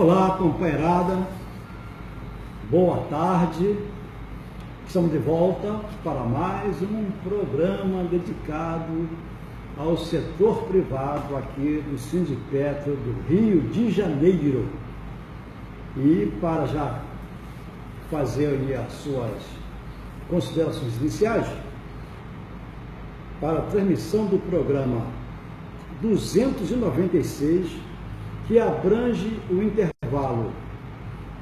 Olá, companheirada, boa tarde, estamos de volta para mais um programa dedicado ao setor privado aqui do Sindipetro do Rio de Janeiro. E para já fazer ali as suas considerações iniciais, para a transmissão do programa 296, que abrange o intervalo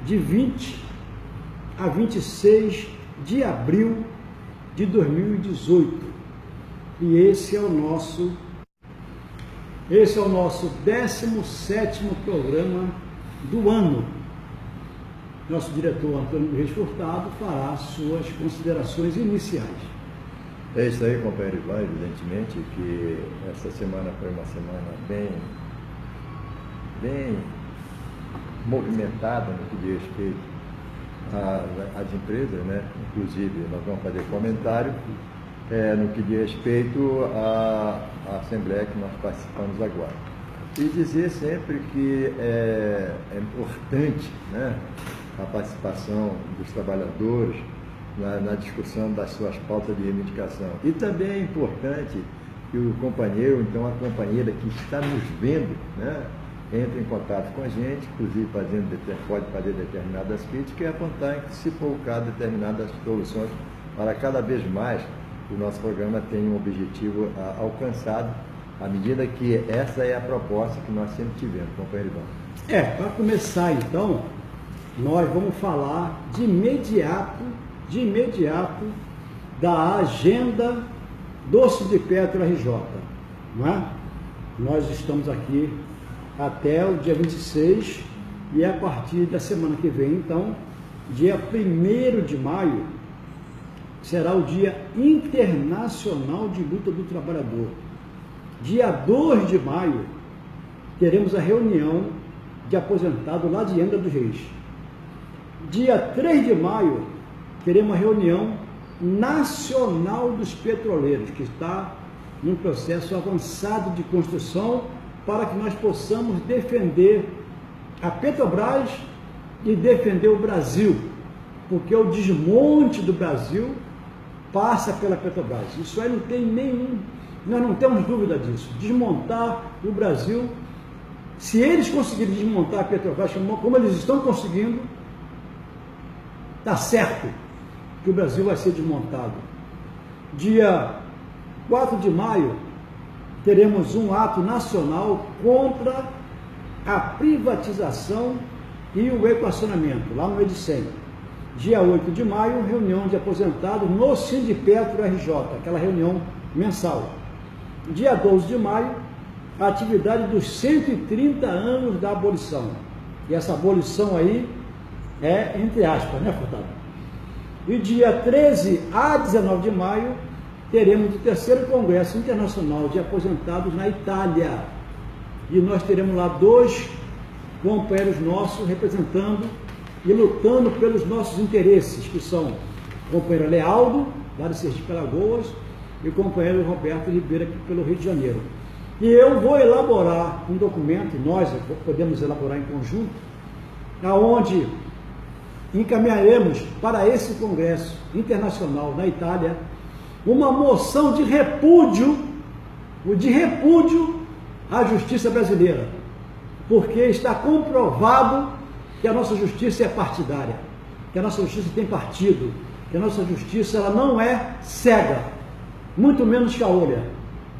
de 20 a 26 de abril de 2018. E esse é o nosso 17º programa do ano. Nosso diretor Antônio Reis Furtado fará suas considerações iniciais. É isso aí, companheiro Ivan, evidentemente que essa semana foi uma semana bem movimentada no que diz respeito às empresas, né? Inclusive nós vamos fazer comentário no que diz respeito à Assembleia que nós participamos agora. E dizer sempre que é importante, né, a participação dos trabalhadores na discussão das suas pautas de reivindicação. E também é importante que o companheiro, então a companheira que está nos vendo, né, entre em contato com a gente, inclusive pode fazer determinadas críticas e apontar, se for o caso, determinadas soluções para cada vez mais o nosso programa tenha um objetivo alcançado, à medida que essa é a proposta que nós sempre tivemos, companheiro Ivan. Para começar então, nós vamos falar de imediato da agenda do Sindipetro RJ, não é? Nós estamos aqui até o dia 26 e a partir da semana que vem, então, dia 1º de maio, será o Dia Internacional de Luta do Trabalhador. Dia 2 de maio, teremos a reunião de aposentados lá de Angra dos Reis. Dia 3 de maio, teremos a reunião nacional dos petroleiros, que está num processo avançado de construção para que nós possamos defender a Petrobras e defender o Brasil, porque o desmonte do Brasil passa pela Petrobras. Isso aí não tem nós não temos dúvida disso. Desmontar o Brasil, se eles conseguirem desmontar a Petrobras, como eles estão conseguindo, está certo que o Brasil vai ser desmontado. Dia 4 de maio, teremos um ato nacional contra a privatização e o equacionamento, lá no Edicem. Dia 8 de maio, reunião de aposentados no Sindipetro RJ, aquela reunião mensal. Dia 12 de maio, a atividade dos 130 anos da abolição. E essa abolição aí é entre aspas, né, Furtado? E dia 13 a 19 de maio, teremos o 3º Congresso Internacional de Aposentados na Itália. E nós teremos lá 2 companheiros nossos representando e lutando pelos nossos interesses, que são o companheiro Lealdo, lá de Sergipe Alagoas, e o companheiro Roberto Ribeiro, aqui pelo Rio de Janeiro. E eu vou elaborar um documento, nós podemos elaborar em conjunto, aonde encaminharemos para esse Congresso Internacional na Itália uma moção de repúdio à justiça brasileira, porque está comprovado que a nossa justiça é partidária, que a nossa justiça tem partido, que a nossa justiça ela não é cega, muito menos caolha.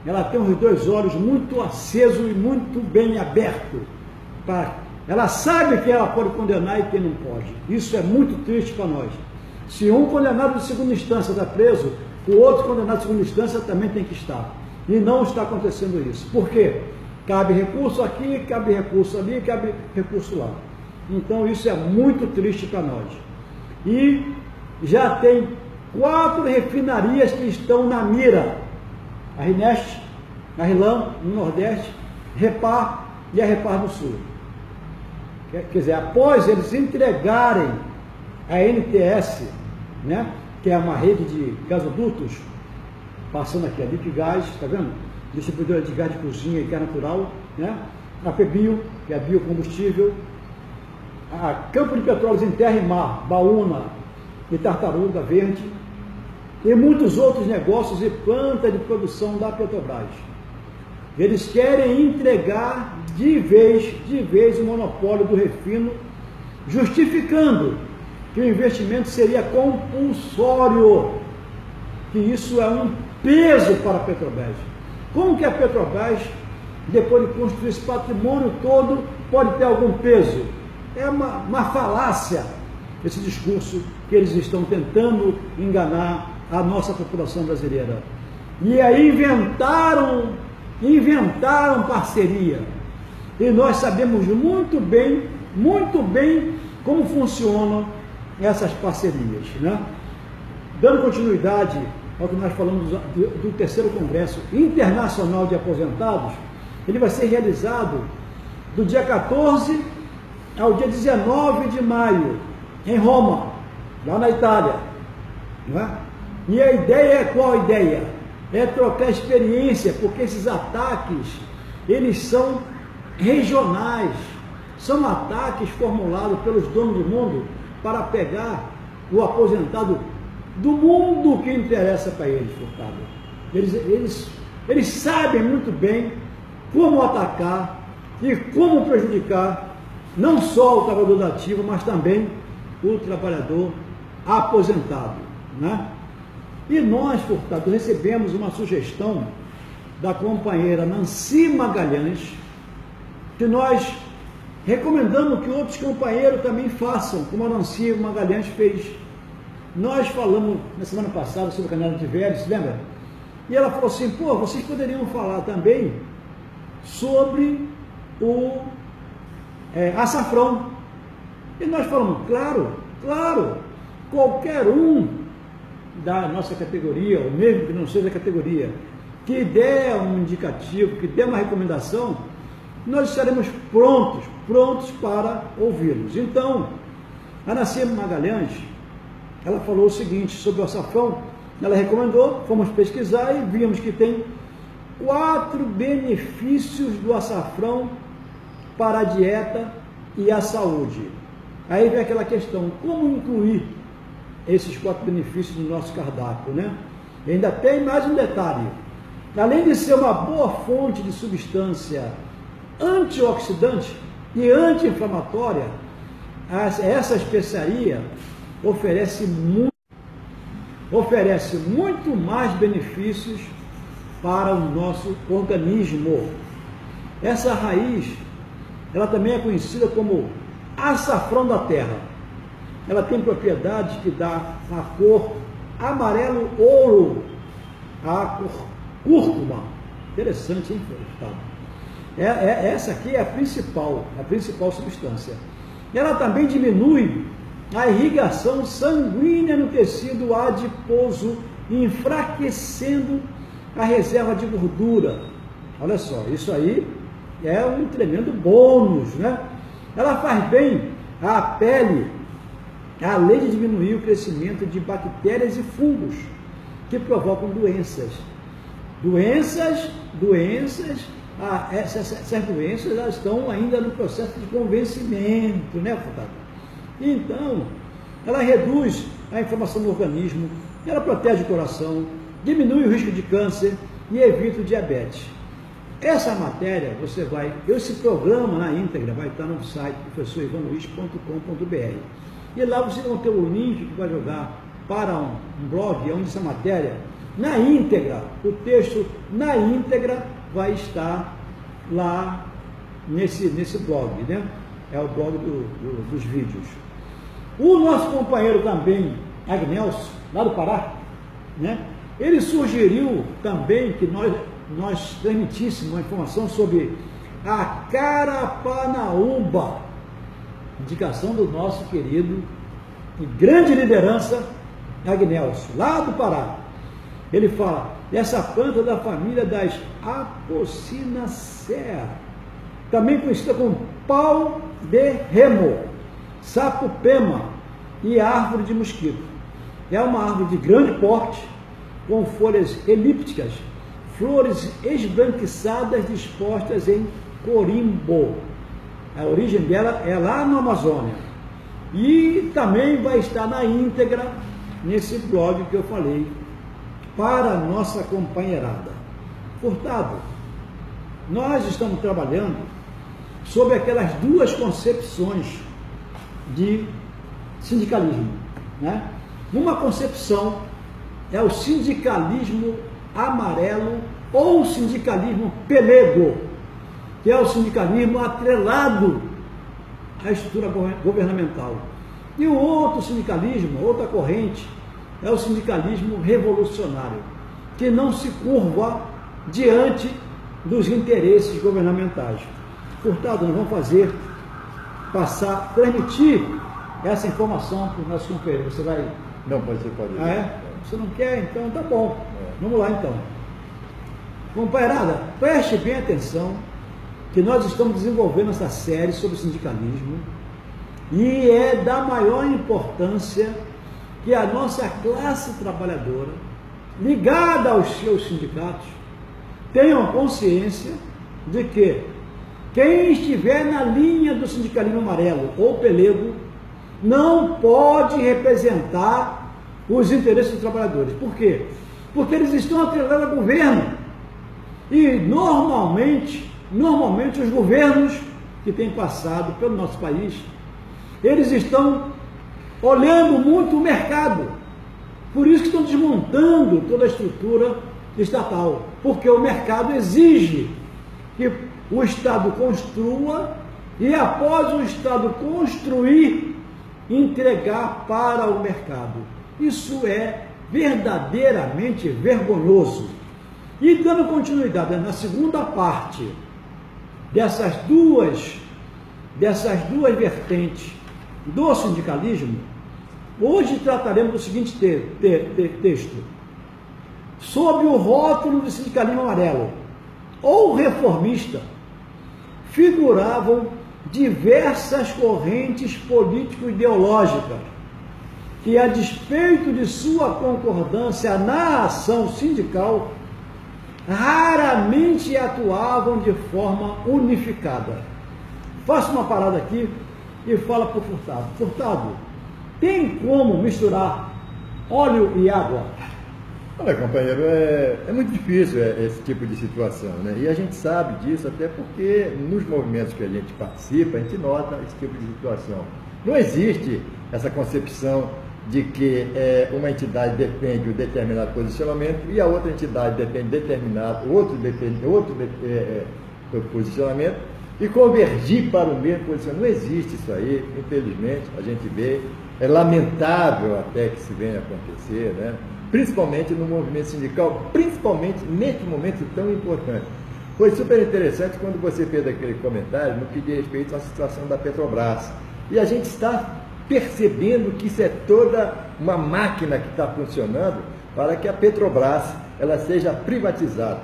Ela tem os 2 olhos muito acesos e muito bem abertos. Ela sabe quem ela pode condenar e quem não pode. Isso é muito triste para nós. Se um condenado de segunda instância está preso, o outro condenado de segunda instância também tem que estar. E não está acontecendo isso. Por quê? Cabe recurso aqui, cabe recurso ali, cabe recurso lá. Então isso é muito triste para nós. E já tem 4 refinarias que estão na mira. A Rineste, a Rilam, no Nordeste, Repar e a Repar no Sul. Quer dizer, após eles entregarem a NTS, né, que é uma rede de gasodutos, passando aqui a Liquigás, está vendo? Distribuidora de gás de cozinha e gás natural, né? A PBio, que é biocombustível, a campo de petróleos em terra e mar, baúna e tartaruga verde, e muitos outros negócios e planta de produção da Petrobras. Eles querem entregar de vez o monopólio do refino, justificando que o investimento seria compulsório, que isso é um peso para a Petrobras. Como que a Petrobras, depois de construir esse patrimônio todo, pode ter algum peso? É uma falácia esse discurso que eles estão tentando enganar a nossa população brasileira. E aí inventaram parceria. E nós sabemos muito bem como funcionam essas parcerias, né? Dando continuidade ao que nós falamos do terceiro Congresso Internacional de Aposentados, ele vai ser realizado do dia 14 ao dia 19 de maio, em Roma, lá na Itália, não é? E a ideia é qual a ideia? É trocar experiência, porque esses ataques, eles são regionais, são ataques formulados pelos donos do mundo para pegar o aposentado do mundo que interessa para eles, Furtado. Eles sabem muito bem como atacar e como prejudicar não só o trabalhador da ativa, mas também o trabalhador aposentado, né? E nós, Furtado, recebemos uma sugestão da companheira Nancy Magalhães, que nós recomendamos que outros companheiros também façam, como a Nancy Magalhães fez. Nós falamos na semana passada sobre a canela de velhos, lembra? E ela falou assim, pô, vocês poderiam falar também sobre o açafrão. E nós falamos, claro, qualquer um da nossa categoria, ou mesmo que não seja da categoria, que der um indicativo, que der uma recomendação, nós estaremos prontos para ouvi-los. Então, a Nancy Magalhães, ela falou o seguinte sobre o açafrão, ela recomendou, fomos pesquisar e vimos que tem 4 benefícios do açafrão para a dieta e a saúde. Aí vem aquela questão, como incluir esses 4 benefícios no nosso cardápio, né? E ainda tem mais um detalhe, além de ser uma boa fonte de substância antioxidante e anti-inflamatória, essa especiaria oferece muito mais benefícios para o nosso organismo. Essa raiz, ela também é conhecida como açafrão da terra. Ela tem propriedades que dá a cor amarelo ouro, a cor cúrcuma. Interessante, hein, Gustavo? Essa aqui é a principal substância. Ela também diminui a irrigação sanguínea no tecido adiposo, enfraquecendo a reserva de gordura. Olha só, isso aí é um tremendo bônus, né? Ela faz bem à pele, além de diminuir o crescimento de bactérias e fungos que provocam doenças. Essas doenças elas estão ainda no processo de convencimento, né, Furtado? Então, ela reduz a inflamação no organismo, ela protege o coração, diminui o risco de câncer e evita o diabetes. Essa matéria, esse programa na íntegra vai estar no site professorivanluiz.com.br. E lá você vai ter o link que vai jogar para um blog onde essa matéria, na íntegra, o texto na íntegra vai estar lá nesse blog, né? É o blog dos vídeos. O nosso companheiro também, Agnelson, lá do Pará, né? Ele sugeriu também que nós transmitíssemos uma informação sobre a carapanaúba, indicação do nosso querido e grande liderança, Agnelson, lá do Pará. Ele fala, essa planta da família das Apocynaceae, também conhecida como pau de remo, sapopema e árvore de mosquito. É uma árvore de grande porte, com folhas elípticas, flores esbranquiçadas dispostas em corimbo. A origem dela é lá no Amazônia. E também vai estar na íntegra nesse blog que eu falei para a nossa companheirada. Furtado, nós estamos trabalhando sobre aquelas duas concepções de sindicalismo, né? Uma concepção é o sindicalismo amarelo ou sindicalismo pelego, que é o sindicalismo atrelado à estrutura governamental. E o outro sindicalismo, outra corrente, é o sindicalismo revolucionário, que não se curva diante dos interesses governamentais. Furtado, nós vamos transmitir essa informação para o nosso companheiro. Você vai... Não, pode ser. Ah, é? Você não quer? Então tá bom. Vamos lá então. Companheirada, preste bem atenção que nós estamos desenvolvendo essa série sobre sindicalismo e é da maior importância que a nossa classe trabalhadora, ligada aos seus sindicatos, tenham consciência de que quem estiver na linha do sindicalismo amarelo ou pelego não pode representar os interesses dos trabalhadores. Por quê? Porque eles estão atrelados ao governo. E normalmente os governos que têm passado pelo nosso país, eles estão olhando muito o mercado. Por isso que estão desmontando toda a estrutura estatal. Porque o mercado exige que o Estado construa e após o Estado construir, entregar para o mercado. Isso é verdadeiramente vergonhoso. E dando continuidade na segunda parte dessas duas vertentes do sindicalismo, hoje trataremos do seguinte texto: sob o rótulo de sindicalismo amarelo ou reformista, figuravam diversas correntes político-ideológicas que, a despeito de sua concordância na ação sindical, raramente atuavam de forma unificada. Faço uma parada aqui e fala para o Furtado. Furtado, tem como misturar óleo e água? Olha, companheiro, é muito difícil esse tipo de situação, né? E a gente sabe disso até porque nos movimentos que a gente participa, a gente nota esse tipo de situação. Não existe essa concepção de que uma entidade defende um determinado posicionamento e a outra entidade defende outro posicionamento e convergir para o mesmo posicionamento. Não existe isso aí, infelizmente, a gente vê, é lamentável até que se venha a acontecer, né? Principalmente no movimento sindical, principalmente neste momento tão importante. Foi super interessante quando você fez aquele comentário no que diz respeito à situação da Petrobras. E a gente está percebendo que isso é toda uma máquina que está funcionando para que a Petrobras ela seja privatizada.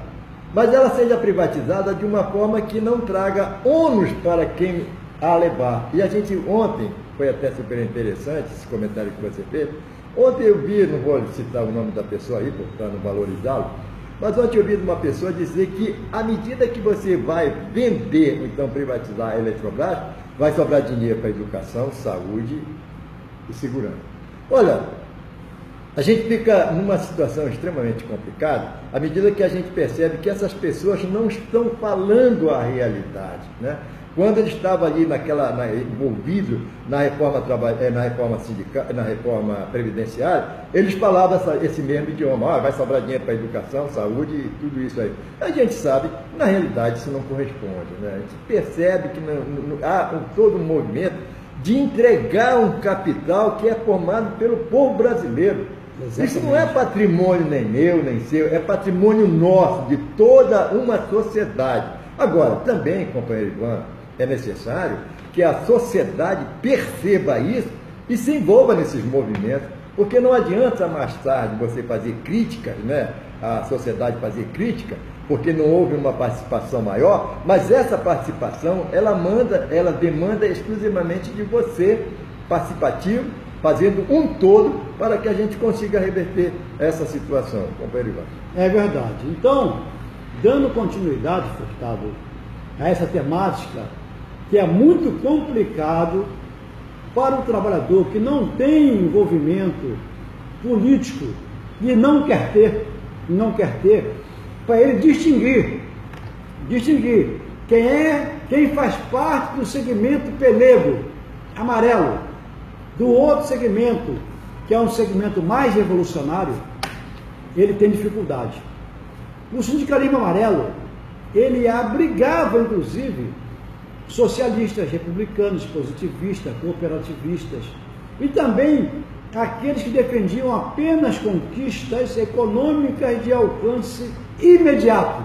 Mas ela seja privatizada de uma forma que não traga ônus para quem a levar. E a gente ontem, foi até super interessante esse comentário que você fez. Ontem eu vi, não vou citar o nome da pessoa aí, para não valorizá-lo, mas ontem eu vi uma pessoa dizer que à medida que você vai vender, ou então privatizar a Eletrobras, vai sobrar dinheiro para educação, saúde e segurança. Olha, a gente fica numa situação extremamente complicada à medida que a gente percebe que essas pessoas não estão falando a realidade, né? Quando ele estava ali envolvido na reforma sindical, na reforma previdenciária, eles falavam esse mesmo idioma, vai sobrar dinheiro para educação, saúde e tudo isso aí. A gente sabe, na realidade, isso não corresponde, né? A gente percebe que há todo um movimento de entregar um capital que é formado pelo povo brasileiro. Exatamente. Isso não é patrimônio nem meu, nem seu, é patrimônio nosso, de toda uma sociedade. Agora, também, companheiro Ivan, é necessário que a sociedade perceba isso e se envolva nesses movimentos, porque não adianta mais tarde você fazer críticas, né? A sociedade fazer crítica, porque não houve uma participação maior, mas essa participação, ela demanda exclusivamente de você, participativo, fazendo um todo para que a gente consiga reverter essa situação, companheiro Ivan. É verdade. Então, dando continuidade, Furtado, a essa temática, que é muito complicado para o trabalhador que não tem envolvimento político e não quer ter, para ele distinguir quem faz parte do segmento pelego, amarelo, do outro segmento, que é um segmento mais revolucionário, ele tem dificuldade. O sindicalismo amarelo, ele abrigava, inclusive, socialistas, republicanos, positivistas, cooperativistas, e também aqueles que defendiam apenas conquistas econômicas de alcance imediato.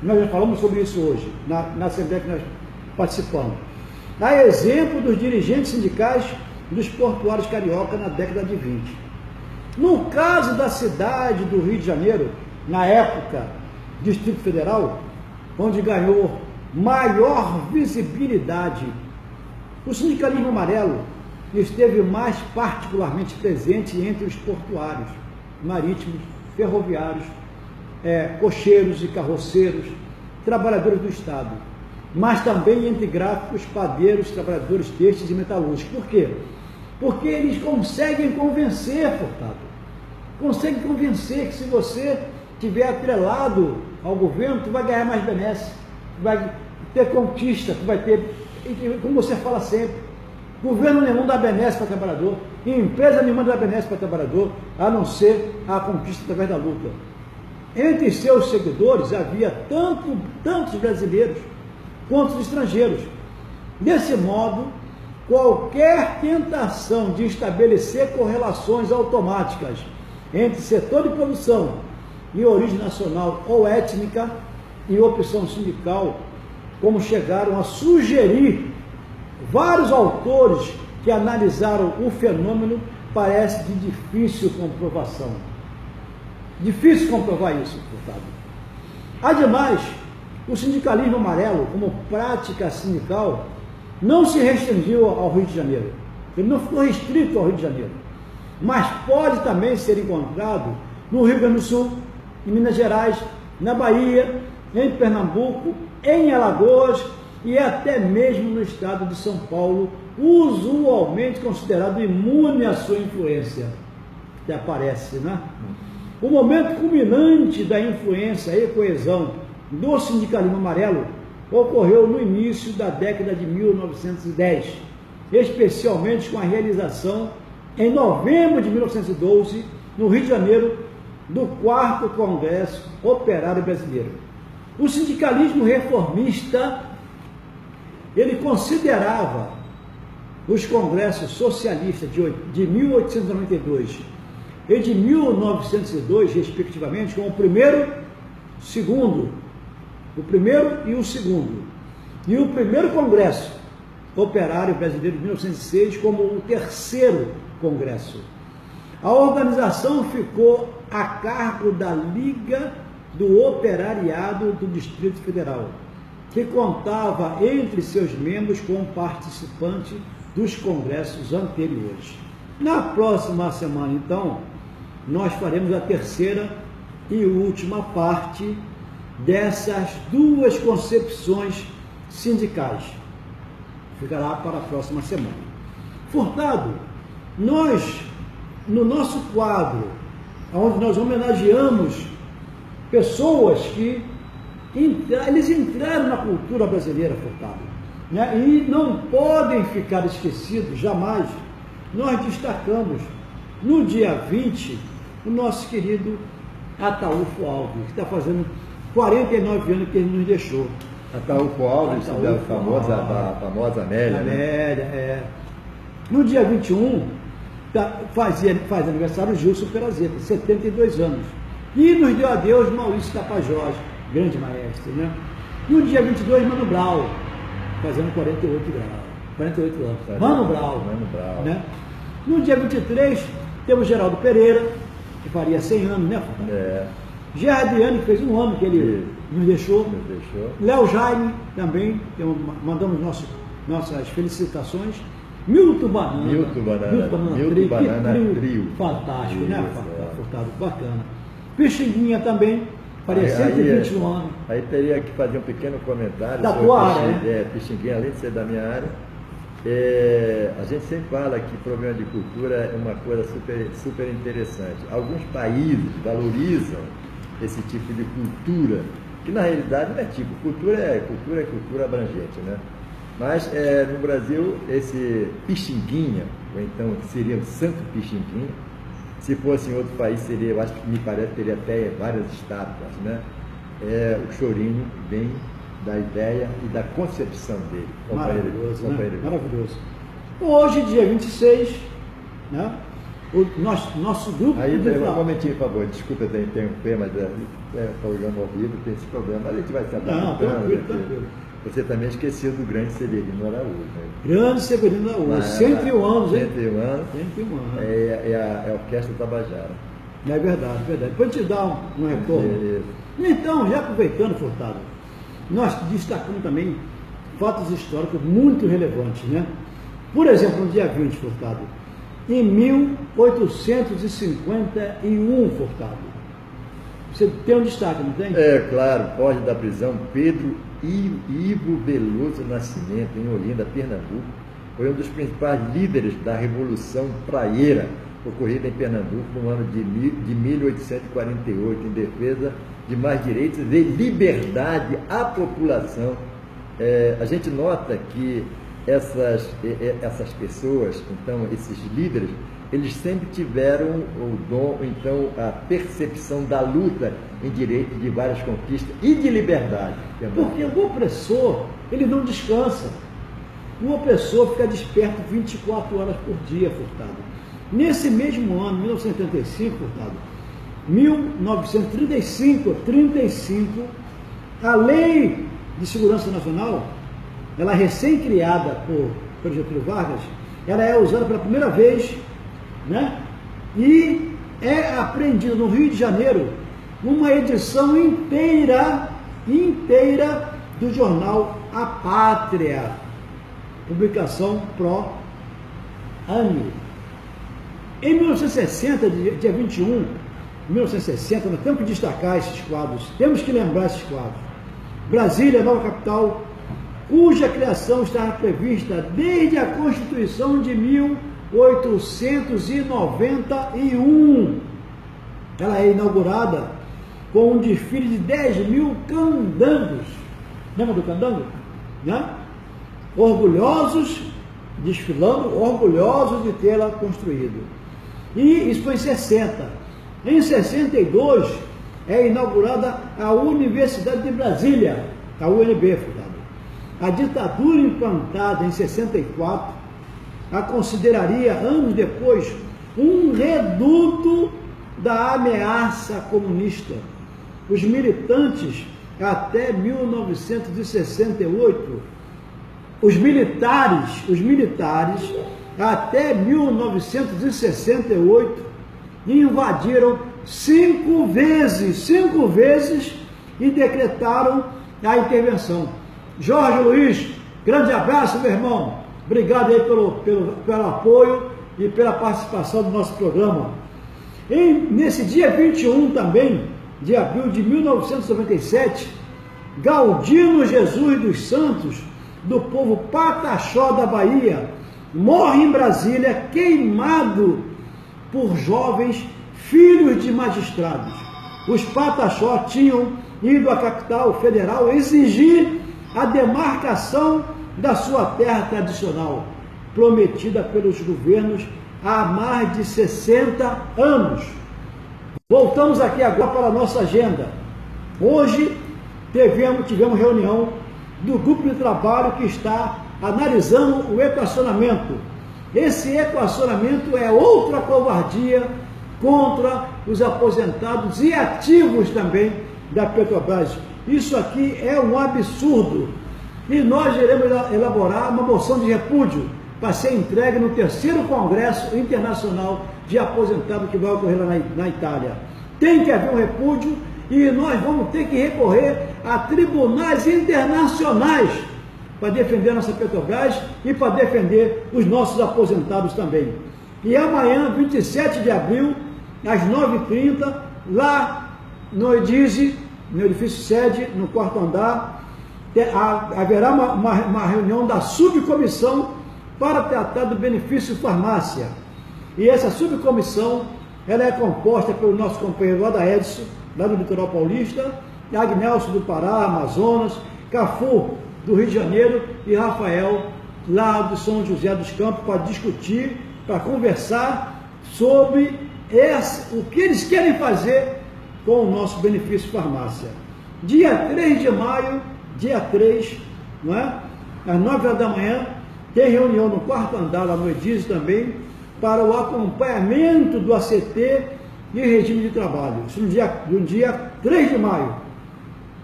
Nós já falamos sobre isso hoje, na Assembleia que nós participamos. Há exemplo dos dirigentes sindicais dos portuários carioca na década de 20. No caso da cidade do Rio de Janeiro, na época, Distrito Federal, onde ganhou maior visibilidade, o sindicalismo amarelo esteve mais particularmente presente entre os portuários, marítimos, ferroviários, cocheiros e carroceiros, trabalhadores do Estado, mas também entre gráficos, padeiros, trabalhadores têxteis e metalúrgicos. Por quê? Porque eles conseguem convencer, Furtado, conseguem convencer que se você estiver atrelado ao governo, tu vai ganhar mais benesses, tu vai ter conquista, tu vai ter, como você fala sempre, governo nenhum dá benesse para trabalhador, empresa nenhuma dá benesse para trabalhador, a não ser a conquista através da luta. Entre seus seguidores havia tantos brasileiros quanto os estrangeiros. Desse modo, qualquer tentação de estabelecer correlações automáticas entre setor de produção e origem nacional ou étnica e opção sindical, como chegaram a sugerir vários autores que analisaram o fenômeno, parece de difícil comprovação. Difícil comprovar isso, deputado. Ademais, o sindicalismo amarelo, como prática sindical, não se restringiu ao Rio de Janeiro. Ele não ficou restrito ao Rio de Janeiro. Mas pode também ser encontrado no Rio Grande do Sul, em Minas Gerais, na Bahia, em Pernambuco, em Alagoas e até mesmo no estado de São Paulo, usualmente considerado imune à sua influência, que aparece, né? O momento culminante da influência e coesão do sindicalismo amarelo ocorreu no início da década de 1910, especialmente com a realização, em novembro de 1912, no Rio de Janeiro, do 4º Congresso Operário Brasileiro. O sindicalismo reformista, ele considerava os congressos socialistas de 1892 e de 1902, respectivamente, como o primeiro e o segundo. E o primeiro Congresso Operário Brasileiro de 1906 como o terceiro Congresso. A organização ficou a cargo da Liga do Operariado do Distrito Federal, que contava entre seus membros com participantes dos congressos anteriores. Na próxima semana, então, nós faremos a terceira e última parte dessas duas concepções sindicais. Ficará para a próxima semana. Furtado, nós, no nosso quadro, onde nós homenageamos pessoas que eles entraram na cultura brasileira, Furtado, né? E não podem ficar esquecidos jamais, nós destacamos no dia 20 o nosso querido Ataúfo Alves, que está fazendo 49 anos que ele nos deixou. Ataúfo Alves, da famosa Amélia, né? No dia 21, faz aniversário o Gilson Perazeta, 72 anos. E nos deu adeus Maurício Tapajós, grande maestro, né? No dia 22, Mano Brown, fazendo 48 anos. Mano Brown. Né? No dia 23, temos Geraldo Pereira, que faria 100 anos, né? Gerardiane, que fez um ano que ele nos deixou. Léo Jaime, também, mandamos nossas felicitações. Milton Banana Trio. Fantástico, isso, né? Furtado, bacana. Pixinguinha também, Faria 121 anos. Aí teria que fazer um pequeno comentário da tua área, né? Pixinguinha, além de ser da minha área. A gente sempre fala que programa de cultura é uma coisa super interessante. Alguns países valorizam esse tipo de cultura, que na realidade não é tipo, cultura é cultura abrangente, né? Mas no Brasil, esse Pixinguinha, ou então que seria o Santo Pixinguinha, se fosse em outro país, seria, eu acho que me parece que teria até várias estátuas, né? O chorinho vem da ideia e da concepção dele. Maravilhoso, né? Maravilhoso. Hoje, dia 26, né? O nosso grupo... Aí, um momentinho, por favor, desculpa eu interromper, mas programa ao vivo tem esse problema, mas a gente vai se adaptando. Não, tranquilo. Você também esqueceu do grande Severino Araújo. Né? Grande Severino Araújo, 101 anos, hein? 101 anos. 101 anos. É a Orquestra Tabajara. É verdade, verdade. Depois te dá um retorno. Então, já aproveitando, Furtado, nós destacamos também fatos históricos muito relevantes, né? Por exemplo, no dia 20, Furtado, em 1851, Furtado. Você tem um destaque, não tem? Claro, foge da prisão Pedro Ivo Veloso Nascimento, em Olinda, Pernambuco. Foi um dos principais líderes da Revolução Praieira, ocorrida em Pernambuco no ano de 1848, em defesa de mais direitos e liberdade à população. A gente nota que essas pessoas, então, esses líderes, eles sempre tiveram o dom, então, a percepção da luta em direito de várias conquistas e de liberdade. Porque o opressor, ele não descansa. O opressor fica desperto 24 horas por dia, Furtado. Nesse mesmo ano, 1935, Furtado, 1935, a Lei de Segurança Nacional, ela é recém-criada por Getúlio Vargas, ela é usada pela primeira vez, né? E é apreendida no Rio de Janeiro uma edição inteira do jornal A Pátria, publicação pró-ANI. Em 1960, dia 21, 1960, nós temos que destacar esses quadros, temos que lembrar esses quadros. Brasília, nova capital, cuja criação estava prevista desde a Constituição de 1891. Ela é inaugurada com um desfile de 10 mil candangos. Lembra do candango? Né? Orgulhosos, desfilando, orgulhosos de tê-la construído. E isso foi em 60. Em 62, é inaugurada a Universidade de Brasília, a UNB, a ditadura implantada em 64 a consideraria, anos depois, um reduto da ameaça comunista. Os militantes, até 1968, os militares, até 1968, invadiram 5 vezes e decretaram a intervenção. Jorge Luiz, grande abraço, meu irmão. Obrigado aí pelo apoio e pela participação do nosso programa. Nesse dia 21 também, de abril de 1997, Galdino Jesus dos Santos, do povo Pataxó da Bahia, morre em Brasília queimado por jovens filhos de magistrados. Os Pataxó tinham ido à capital federal exigir a demarcação da sua terra tradicional, prometida pelos governos há mais de 60 anos. Voltamos aqui agora para a nossa agenda. Hoje tivemos reunião do grupo de trabalho que está analisando o equacionamento. Esse equacionamento é outra covardia contra os aposentados e ativos também da Petrobras. Isso aqui é um absurdo. E nós iremos elaborar uma moção de repúdio para ser entregue no 3º Congresso Internacional de Aposentados que vai ocorrer lá na Itália. Tem que haver um repúdio e nós vamos ter que recorrer a tribunais internacionais para defender a nossa Petrobras e para defender os nossos aposentados também. E amanhã, 27 de abril, às 9h30, lá no EDISE, no edifício sede, no quarto andar, haverá uma reunião da subcomissão para tratar do benefício farmácia. E essa subcomissão, ela é composta pelo nosso companheiro Adaedson, lá do Litoral Paulista, Agnelson do Pará, Amazonas, Cafu do Rio de Janeiro e Rafael lá do São José dos Campos, para discutir, para conversar sobre o que eles querem fazer com o nosso benefício farmácia. Dia 3 de maio, dia 3, não é? Às 9 horas da manhã, tem reunião no quarto andar, lá no Edísio também, para o acompanhamento do ACT e regime de trabalho. Isso no dia 3 de maio.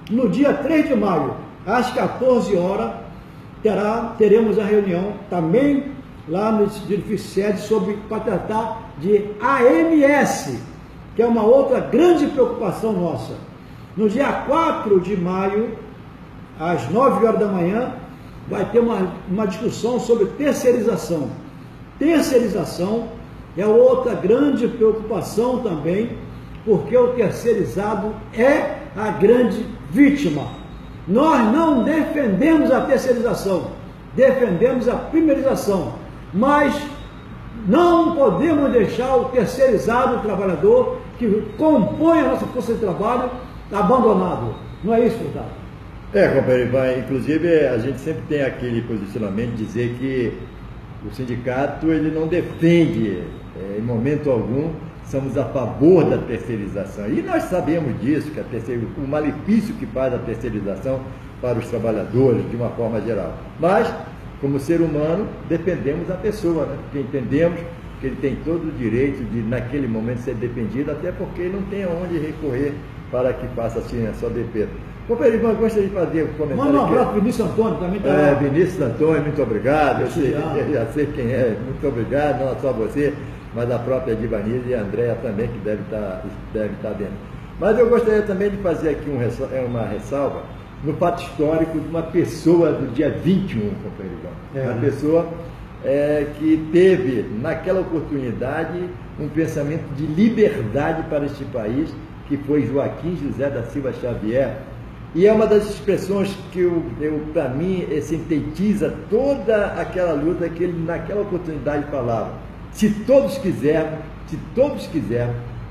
No dia 3 de maio, às 14 horas, teremos a reunião também lá no edifício sede para tratar de AMS, que é uma outra grande preocupação nossa. No dia 4 de maio, às 9 horas da manhã, vai ter uma discussão sobre terceirização. Terceirização é outra grande preocupação também, porque o terceirizado é a grande vítima. Nós não defendemos a terceirização, defendemos a primeirização, mas não podemos deixar o terceirizado, o trabalhador, que compõe a nossa força de trabalho, abandonado. Não é isso, Furtado? Companheiro Ivan, inclusive a gente sempre tem aquele posicionamento de dizer que o sindicato ele não defende, em momento algum, somos a favor da terceirização. E nós sabemos disso, que o malefício que faz a terceirização para os trabalhadores, de uma forma geral. Mas, como ser humano, defendemos a pessoa, né? Porque entendemos que ele tem todo o direito de, naquele momento, ser defendido, até porque ele não tem aonde recorrer para que faça assim a sua defesa. Companheiro Ivan, gostaria de fazer um comentário. Manda um abraço para o Vinícius Antônio também. Tá Vinícius Antônio, muito obrigado. Eu já sei quem é. Muito obrigado, não só você, mas a própria Divanise e a Andréa também, que deve estar dentro. Mas eu gostaria também de fazer aqui uma ressalva no fato histórico de uma pessoa do dia 21, companheiro Ivan. Uma pessoa que teve, naquela oportunidade, um pensamento de liberdade para este país, que foi Joaquim José da Silva Xavier. E é uma das expressões que para mim, sintetiza toda aquela luta que ele, naquela oportunidade, falava. Se todos quisermos,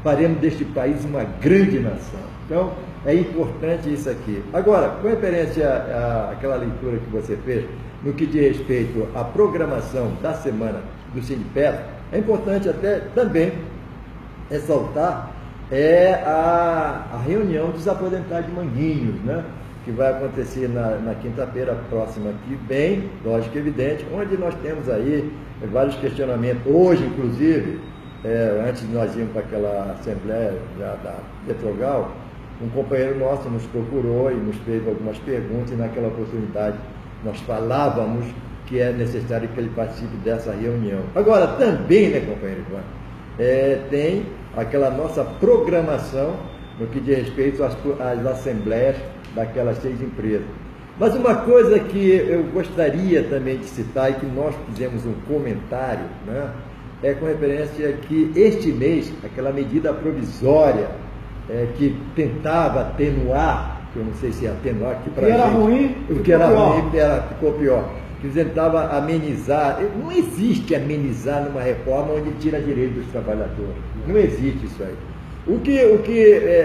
faremos deste país uma grande nação. Então, é importante isso aqui. Agora, com referência àquela leitura que você fez, no que diz respeito à programação da semana do Sindipetro, é importante até também ressaltar a reunião dos aposentados de Manguinhos, né? Que vai acontecer na quinta-feira próxima, que vem, lógico e evidente, onde nós temos aí vários questionamentos. Hoje, inclusive, antes de nós irmos para aquela assembleia da Petrogal, um companheiro nosso nos procurou e nos fez algumas perguntas, e naquela oportunidade nós falávamos que é necessário que ele participe dessa reunião. Agora, também, né, companheiro Ivan, tem aquela nossa programação no que diz respeito às assembleias daquelas 6 empresas. Mas uma coisa que eu gostaria também de citar e que nós fizemos um comentário, né, é com referência que este mês, aquela medida provisória que tentava atenuar, que eu não sei se é atenuar, que para era ruim, o que era ruim ficou pior, que tentava amenizar. Não existe amenizar numa reforma onde tira direito dos trabalhadores. Não existe isso aí. O que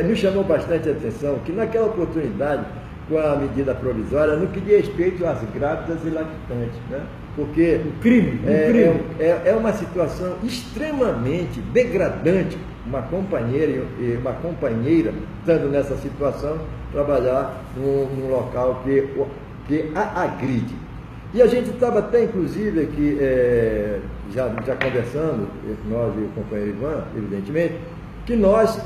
nos chamou bastante a atenção, que naquela oportunidade, com a medida provisória, no que diz respeito às grávidas e lactantes, né? Porque um crime. É uma situação extremamente degradante, uma companheira estando nessa situação, trabalhar num local que a agride. E a gente estava até, inclusive, aqui, já conversando, nós e o companheiro Ivan, evidentemente, que nós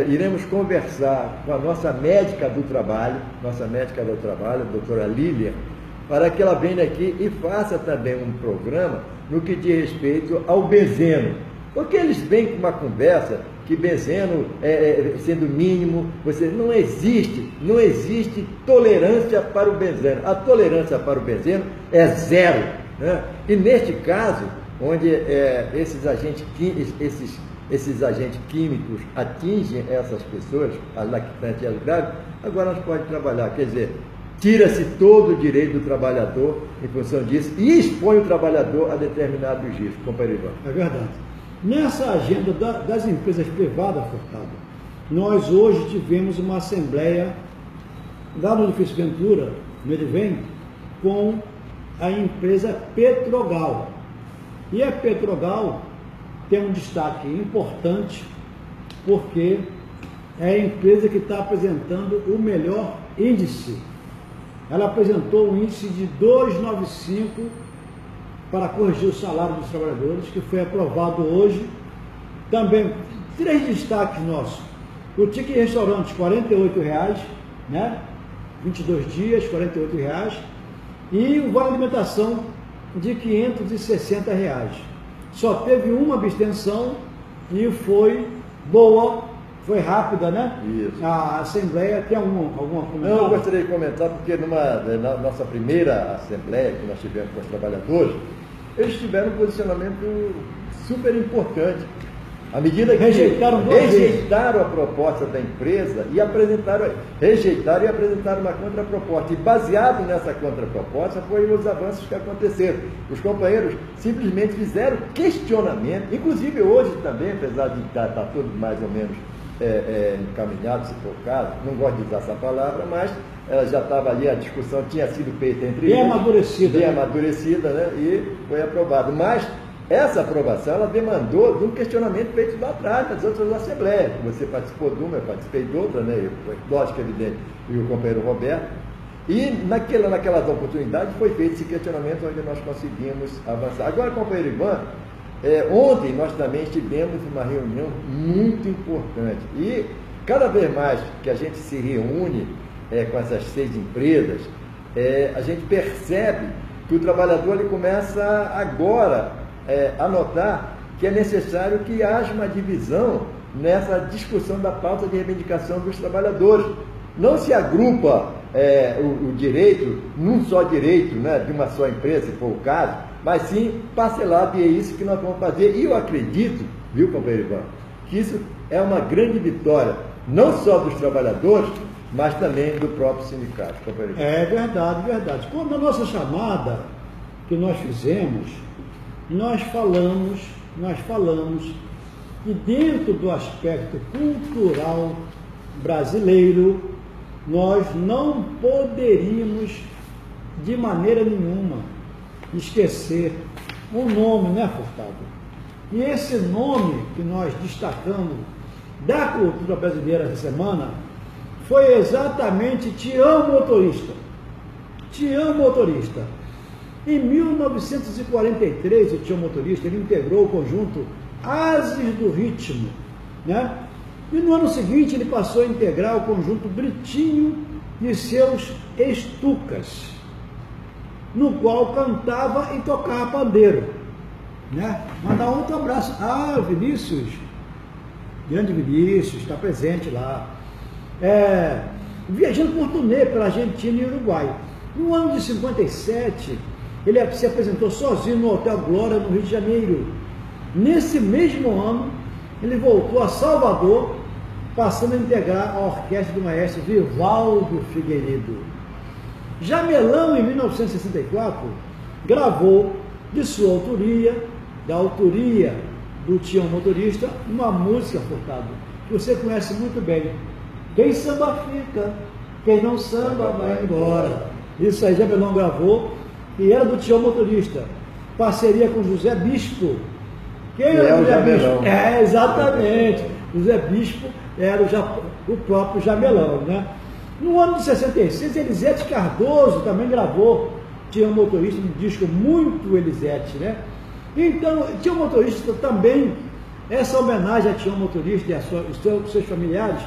iremos conversar com a nossa médica do trabalho, a doutora Lília, para que ela venha aqui e faça também um programa no que diz respeito ao benzeno. Porque eles vêm com uma conversa que benzeno, sendo mínimo, não existe tolerância para o benzeno. A tolerância para o benzeno é 0. Né? E neste caso, onde esses agentes, esses esses agentes químicos atingem essas pessoas, as lactantes e as grávidas, agora nós podemos trabalhar. Quer dizer, tira-se todo o direito do trabalhador em função disso e expõe o trabalhador a determinados riscos, companheiro Ivan. É verdade. Nessa agenda das empresas privadas, Furtado, nós hoje tivemos uma assembleia lá no edifício Ventura, no Edivem, com a empresa Petrogal. E a Petrogal tem um destaque importante, porque é a empresa que está apresentando o melhor índice. Ela apresentou um índice de 2,95 para corrigir o salário dos trabalhadores, que foi aprovado hoje. Também, 3 destaques nossos. O ticket restaurante, R$ 48,00, né? 22 dias, R$ 48,00. E o vale alimentação de R$ 560,00. Só teve uma abstenção e foi boa, foi rápida, né? Isso. A Assembleia tem alguma comentário? Não, eu gostaria de comentar, porque na nossa primeira Assembleia que nós tivemos com os trabalhadores, eles tiveram um posicionamento super importante. À medida que rejeitaram a proposta da empresa e rejeitaram e apresentaram uma contraproposta. E baseado nessa contraproposta foram os avanços que aconteceram. Os companheiros simplesmente fizeram questionamento, inclusive hoje também, apesar de estar tudo mais ou menos encaminhado, se for o caso, não gosto de usar essa palavra, mas ela já estava ali, a discussão tinha sido feita entre eles. Bem amadurecida, né? E foi aprovado. Mas essa aprovação, ela demandou de um questionamento feito lá atrás, nas outras assembleias. Você participou de uma, eu participei de outra, né? Lógico, evidente, e o companheiro Roberto. E naquelas oportunidades foi feito esse questionamento onde nós conseguimos avançar. Agora, companheiro Ivan, ontem nós também tivemos uma reunião muito importante. E cada vez mais que a gente se reúne com essas 6 empresas, a gente percebe que o trabalhador ele começa agora a notar que é necessário que haja uma divisão nessa discussão da pauta de reivindicação dos trabalhadores. Não se agrupa o direito num só direito, né, de uma só empresa, se for o caso, mas sim parcelado, e é isso que nós vamos fazer. E eu acredito, viu, companheiro Ivan, que isso é uma grande vitória, não só dos trabalhadores, mas também do próprio sindicato, companheiro Ivan. É verdade, verdade. Quando a nossa chamada que nós fizemos, nós falamos que dentro do aspecto cultural brasileiro, nós não poderíamos, de maneira nenhuma, esquecer um nome, né, Furtado? E esse nome que nós destacamos da cultura brasileira essa semana foi exatamente Tião Motorista. Tião Motorista. Em 1943, o Tião Motorista ele integrou o conjunto Ases do Ritmo, né? E no ano seguinte ele passou a integrar o conjunto Britinho e seus Estucas, no qual cantava e tocava pandeiro, né? Mandar outro abraço. Ah, Vinícius, grande Vinícius, está presente lá. Viajando por turnê pela Argentina e Uruguai. No ano de 57, ele se apresentou sozinho no Hotel Glória, no Rio de Janeiro. Nesse mesmo ano, ele voltou a Salvador, passando a integrar a orquestra do maestro Vivaldo Figueiredo. Jamelão, em 1964, gravou de sua autoria, da autoria do Tião Motorista, uma música, Furtado, que você conhece muito bem. Quem samba fica, quem não samba vai embora. Isso aí Jamelão gravou, e era do Tião Motorista, parceria com José Bispo. Quem era o José Bispo? Exatamente. José Bispo era o próprio Jamelão, né? No ano de 66, Elisete Cardoso também gravou Tião Motorista, um disco muito Elisete, né? Então, Tião Motorista também, essa homenagem a Tião Motorista e a seus familiares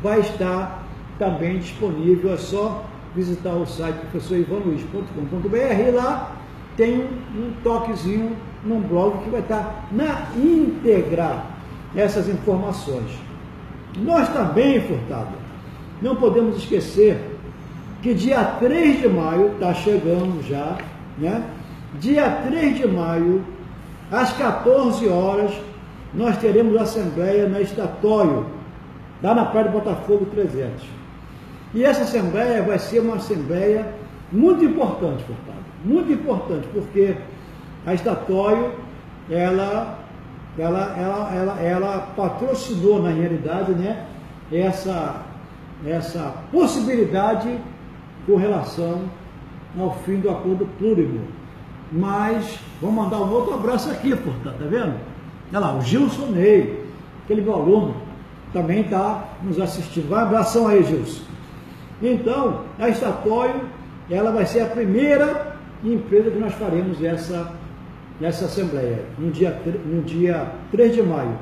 vai estar também disponível, é só visitar o site professorivanluiz.com.br, e lá tem um toquezinho num blog que vai estar na íntegra essas informações. Nós também, Furtado, não podemos esquecer que dia 3 de maio, está chegando já, né? Dia 3 de maio, às 14 horas, nós teremos assembleia na Estatóio, lá na Praia de Botafogo 300. E essa assembleia vai ser uma assembleia muito importante, Furtado, muito importante, porque a Estatóio, ela patrocinou, na realidade, né, essa possibilidade com relação ao fim do acordo plurimo. Mas vou mandar um outro abraço aqui, portanto, tá vendo? Olha lá, o Gilson Ney, aquele meu aluno, também está nos assistindo. Vai, abração aí, Gilson. Então, a Estatóio, ela vai ser a primeira empresa que nós faremos essa assembleia, no dia 3 de maio.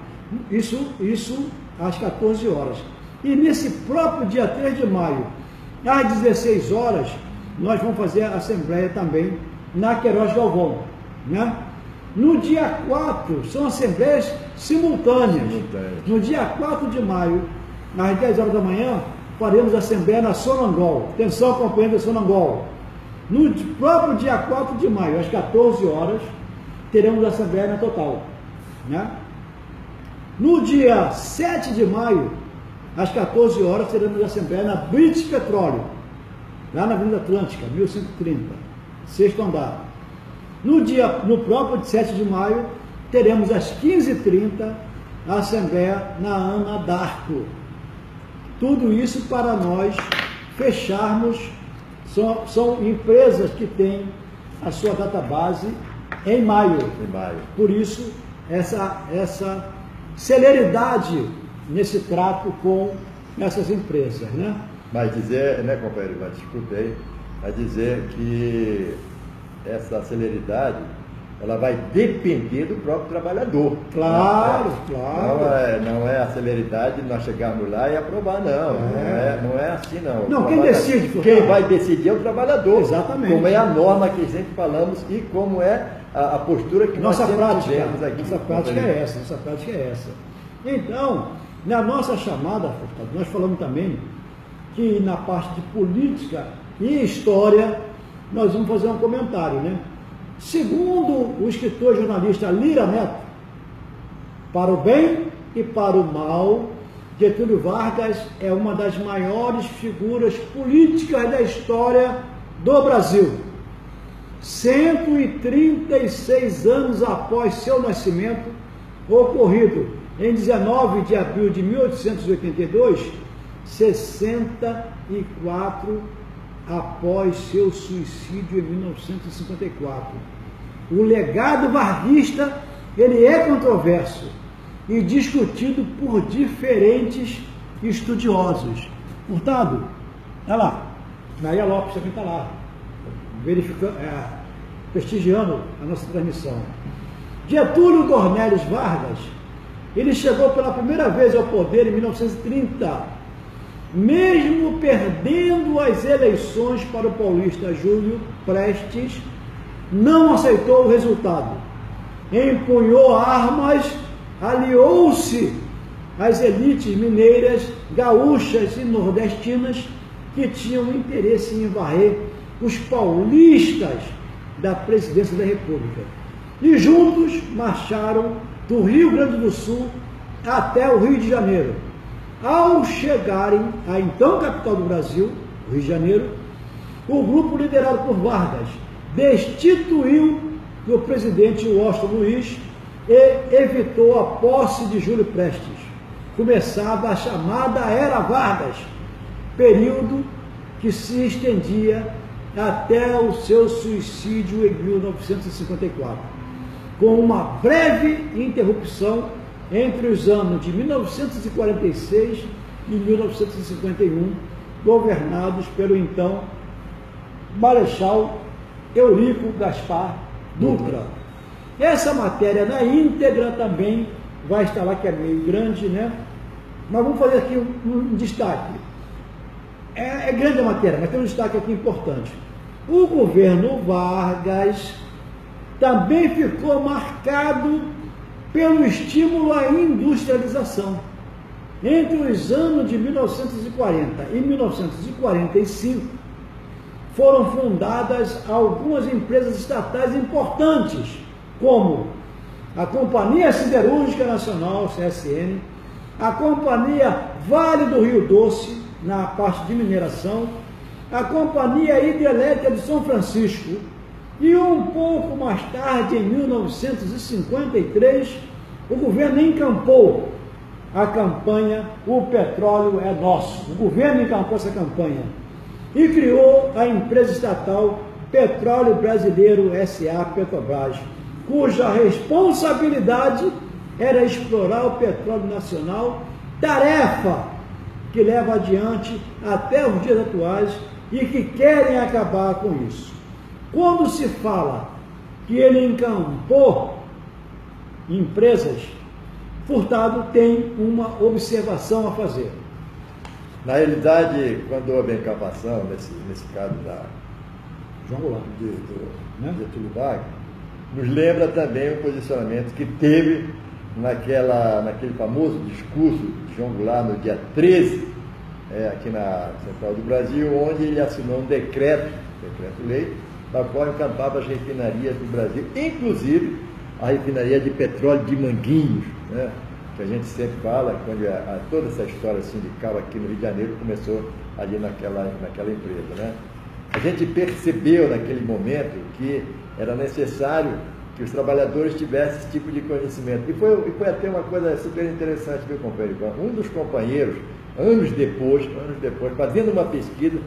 Isso às 14 horas. E nesse próprio dia 3 de maio, às 16 horas, nós vamos fazer a assembleia também na Queiroz Galvão, né? No dia 4, são assembleias simultâneas. No dia 4 de maio, às 10 horas da manhã, faremos a assembleia na Sonangol. Atenção, companheiros da Sonangol. No próprio dia 4 de maio, às 14 horas, teremos a assembleia na Total, né? No dia 7 de maio, às 14 horas, teremos a assembleia na British Petróleo, lá na Avenida Atlântica, 1130, sexto andar. No próprio 7 de maio, teremos às 15h30 a assembleia na Ana d'Arco. Tudo isso para nós fecharmos, são empresas que têm a sua database em maio. Por isso, essa celeridade nesse trato com essas empresas, né? Mas dizer, né, companheiro, mas desculpe aí, mas dizer que essa celeridade, ela vai depender do próprio trabalhador. Claro, né? claro. Não é a celeridade de nós chegarmos lá e aprovar, não. Não é assim, não. Não, quem decide? Quem vai decidir é o trabalhador. Exatamente. Como é a norma que sempre falamos e como é a postura que nós sempre tivemos aqui. Nossa prática é essa. Então, na nossa chamada, nós falamos também que na parte de política e história, nós vamos fazer um comentário, né? Segundo o escritor e jornalista Lira Neto, para o bem e para o mal, Getúlio Vargas é uma das maiores figuras políticas da história do Brasil. 136 anos após seu nascimento, ocorrido em 19 de abril de 1882, 64 após seu suicídio em 1954. O legado varguista, ele é controverso e discutido por diferentes estudiosos. Portanto, olha lá, Maria Lopes também está lá, verificando, prestigiando a nossa transmissão. Getúlio Dornelles Vargas, ele chegou pela primeira vez ao poder em 1930, mesmo perdendo as eleições para o paulista Júlio Prestes, não aceitou o resultado. Empunhou armas, aliou-se às elites mineiras, gaúchas e nordestinas que tinham interesse em varrer os paulistas da presidência da República. E juntos marcharam do Rio Grande do Sul até o Rio de Janeiro. Ao chegarem à então capital do Brasil, o Rio de Janeiro, o grupo liderado por Vargas destituiu o presidente Washington Luiz e evitou a posse de Júlio Prestes. Começava a chamada Era Vargas, período que se estendia até o seu suicídio em 1954, com uma breve interrupção entre os anos de 1946 e 1951, governados pelo então Marechal Eurico Gaspar Dutra. Essa matéria na íntegra também vai estar lá, que é meio grande, né? Mas vamos fazer aqui um destaque. É grande a matéria, mas tem um destaque aqui importante. O governo Vargas também ficou marcado pelo estímulo à industrialização. Entre os anos de 1940 e 1945, foram fundadas algumas empresas estatais importantes, como a Companhia Siderúrgica Nacional, CSN, a Companhia Vale do Rio Doce, na parte de mineração, a Companhia Hidrelétrica de São Francisco, e um pouco mais tarde, em 1953, o governo encampou a campanha O Petróleo é Nosso. O governo encampou essa campanha e criou a empresa estatal Petróleo Brasileiro S.A. Petrobras, cuja responsabilidade era explorar o petróleo nacional, tarefa que leva adiante até os dias atuais e que querem acabar com isso. Quando se fala que ele encampou empresas, Furtado tem uma observação a fazer. Na realidade, quando houve a encampação, nesse caso da João Goulart, Getúlio Vargas, nos lembra também o posicionamento que teve naquele famoso discurso de João Goulart no dia 13, aqui na Central do Brasil, onde ele assinou um decreto-lei, da qual encampava as refinarias do Brasil, inclusive a refinaria de petróleo de Manguinhos, né? Que a gente sempre fala, quando toda essa história sindical aqui no Rio de Janeiro começou ali naquela empresa, né? A gente percebeu naquele momento que era necessário que os trabalhadores tivessem esse tipo de conhecimento. E foi até uma coisa super interessante, meu companheiro. Um dos companheiros, anos depois, fazendo uma pesquisa,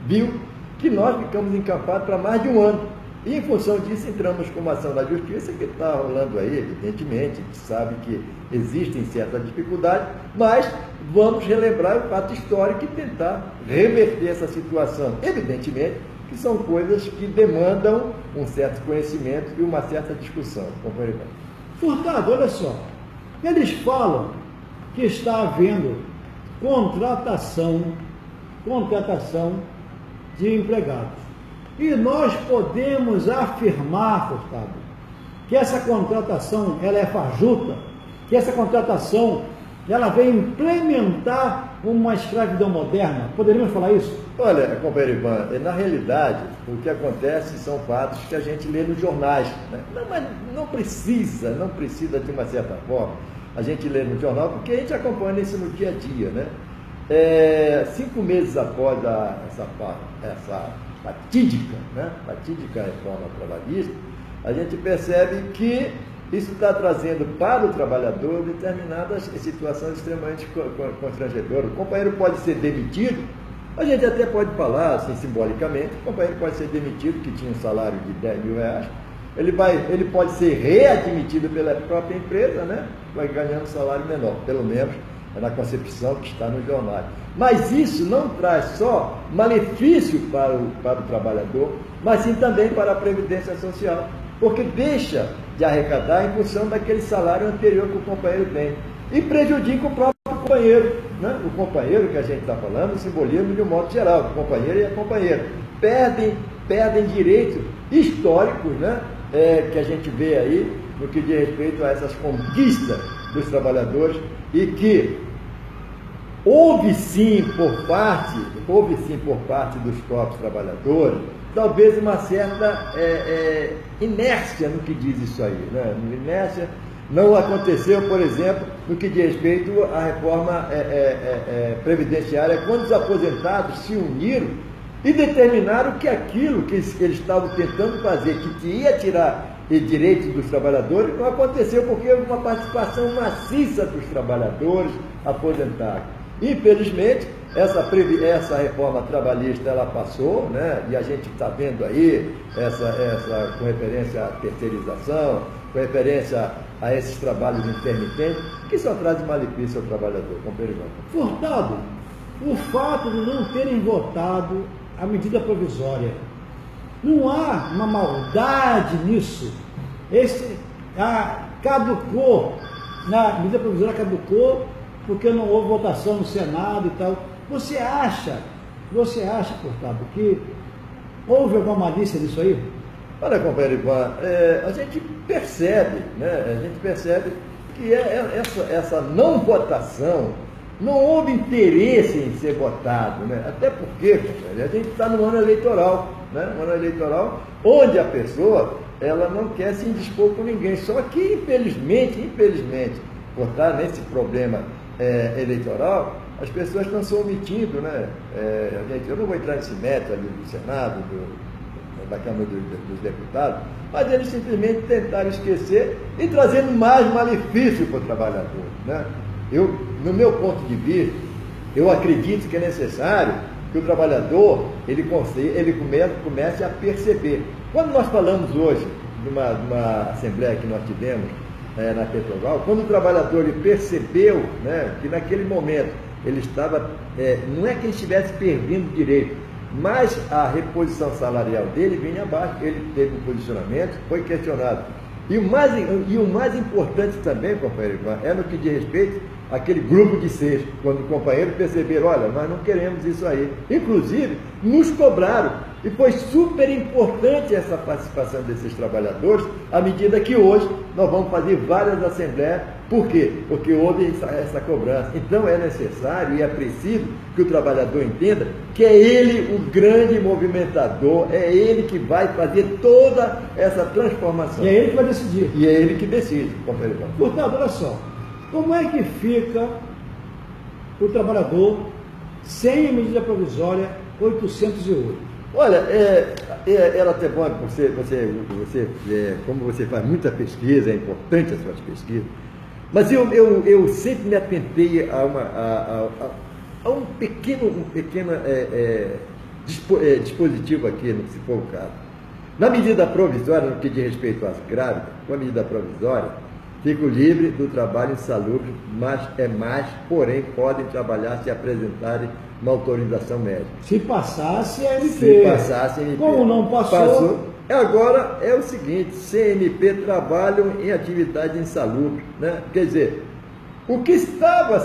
viu que nós ficamos encampados para mais de um ano. E, em função disso, entramos com uma ação da justiça que está rolando aí, evidentemente. A gente sabe que existem certas dificuldades, mas vamos relembrar o fato histórico e tentar reverter essa situação. Evidentemente que são coisas que demandam um certo conhecimento e uma certa discussão. Furtado, olha só, eles falam que está havendo contratação de empregados. E nós podemos afirmar, Furtado, que essa contratação ela é fajuta, que essa contratação ela vem implementar uma escravidão moderna. Poderíamos falar isso? Olha, companheiro Ivan, na realidade, o que acontece são fatos que a gente lê nos jornais, né? Mas não precisa de uma certa forma a gente lê no jornal, porque a gente acompanha isso no dia a dia, né? 5 meses após essa fatídica reforma trabalhista, a gente percebe que isso está trazendo para o trabalhador determinadas situações extremamente constrangedoras. O companheiro pode ser demitido, a gente até pode falar, assim, simbolicamente, o companheiro pode ser demitido, que tinha um salário de 10 mil reais, ele pode ser readmitido pela própria empresa, né? Vai ganhando um salário menor, pelo menos na concepção que está no jornal. Mas isso não traz só malefício para o trabalhador, mas sim também para a Previdência Social, porque deixa de arrecadar em função daquele salário anterior que o companheiro tem, e prejudica o próprio companheiro, né? O companheiro que a gente está falando, o simbolismo de um modo geral, o companheiro e a companheira, perdem direitos históricos, né? Que a gente vê aí, no que diz respeito a essas conquistas dos trabalhadores, e que houve sim por parte dos próprios trabalhadores, talvez uma certa inércia no que diz isso aí, né? Inércia não aconteceu, por exemplo, no que diz respeito à reforma previdenciária, quando os aposentados se uniram e determinaram que aquilo que eles estavam tentando fazer, que ia tirar direitos dos trabalhadores, não aconteceu porque houve uma participação maciça dos trabalhadores aposentados. Infelizmente, essa reforma trabalhista ela passou, né? E a gente está vendo aí essa com referência à terceirização, com referência a esses trabalhos intermitentes, que só trazem malefício ao trabalhador. Furtado, o fato de não terem votado a medida provisória, não há uma maldade nisso? Caducou, na medida provisória caducou, porque não houve votação no Senado e tal. Você acha, Furtado, que houve alguma malícia nisso aí? Olha, companheiro Ivan, a gente percebe, né? A gente percebe que essa não votação, não houve interesse em ser votado, né? Até porque, companheiro, a gente está no ano eleitoral, né? Um ano eleitoral onde a pessoa ela não quer se indispor com ninguém. Só que, infelizmente, por estar nesse problema eleitoral, as pessoas estão se omitindo, né? Gente, eu não vou entrar nesse método ali do Senado, da Câmara dos Deputados, mas eles simplesmente tentaram esquecer e trazendo mais malefício para o trabalhador, né? No meu ponto de vista, eu acredito que é necessário que o trabalhador ele comece a perceber. Quando nós falamos hoje de uma assembleia que nós tivemos na Petrobras, quando o trabalhador ele percebeu, né, que naquele momento ele estava, não é que ele estivesse perdendo direito, mas a reposição salarial dele vinha abaixo, ele teve um posicionamento, foi questionado. E o mais importante também, companheiro Ivan, é no que diz respeito àquele grupo de 6, quando os companheiros perceberam, olha, nós não queremos isso aí. Inclusive, nos cobraram. E foi super importante essa participação desses trabalhadores, à medida que hoje nós vamos fazer várias assembleias. Por quê? Porque houve essa cobrança. Então é necessário e é preciso que o trabalhador entenda que é ele o grande movimentador, é ele que vai fazer toda essa transformação. E é ele que vai decidir. E é ele que decide, companheiro. Portanto, olha só, como é que fica o trabalhador sem a medida provisória 808? Olha, era até bom você como você faz muita pesquisa, é importante as suas pesquisas, mas eu sempre me atentei a um pequeno dispositivo aqui, se for o caso. Na medida provisória, no que diz respeito às grávidas, com a medida provisória, fico livre do trabalho insalubre, porém podem trabalhar se apresentarem uma autorização médica. Se passasse a MP. Se passasse a MP. Como não passou? Agora é o seguinte, CNP trabalham em atividade insalubre, né? Quer dizer, o que estava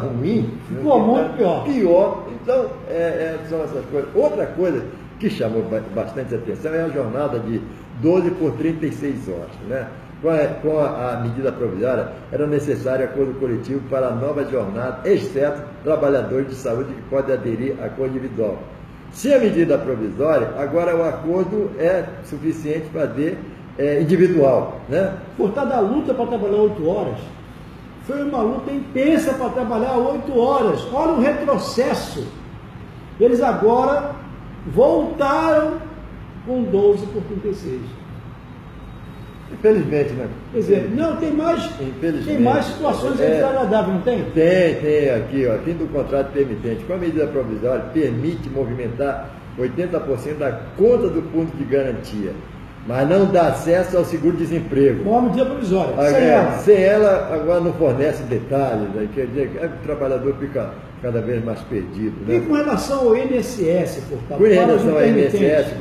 ruim ficou muito pior. Então, são essas coisas. Outra coisa que chamou bastante atenção é a jornada de 12 por 36 horas, né? Com a medida provisória, era necessário acordo coletivo para a nova jornada, exceto trabalhadores de saúde que podem aderir a acordo individual. Se a medida provisória, agora o acordo é suficiente para fazer individual, né? Portanto, a luta para trabalhar 8 horas foi uma luta intensa para trabalhar 8 horas. Olha o retrocesso. Eles agora voltaram com 12 por 36. Infelizmente, né? Quer dizer, não, tem mais situações desagradáveis, não tem? Tem aqui, ó, fim do contrato permitente. Com a medida provisória, permite movimentar 80% da conta do fundo de garantia, mas não dá acesso ao seguro-desemprego. Com a medida provisória, sem ela, agora não fornece detalhes, né? Quer dizer, o trabalhador fica cada vez mais perdido, né? E com relação ao INSS, portanto? Com relação ao INSS,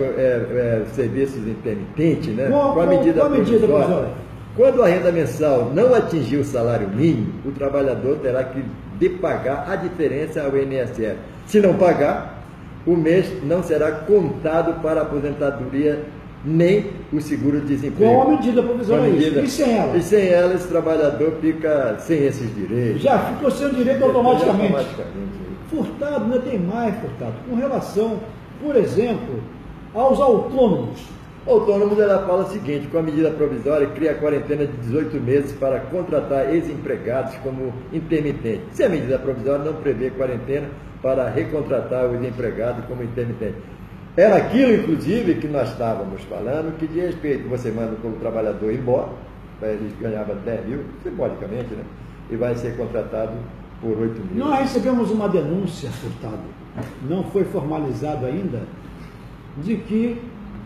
serviços intermitentes, né? Com a medida provisória, quando a renda mensal não atingir o salário mínimo, o trabalhador terá que pagar a diferença ao INSS. Se não pagar, o mês não será contado para a aposentadoria nem o seguro-desemprego. Com a medida provisória, e sem ela? E sem ela, esse trabalhador fica sem esses direitos. Já ficou sem o direito automaticamente. Furtado, ainda tem mais, Furtado. Com relação, por exemplo, aos autônomos. Autônomos, ela fala o seguinte, com a medida provisória, cria a quarentena de 18 meses para contratar ex-empregados como intermitentes. Se a medida provisória não prevê quarentena para recontratar os empregados como intermitentes. Era aquilo, inclusive, que nós estávamos falando, que de respeito, você manda como trabalhador embora, ele ganhava 10 mil, simbolicamente, né? E vai ser contratado por 8 mil. Nós recebemos uma denúncia, Furtado, não foi formalizado ainda, de que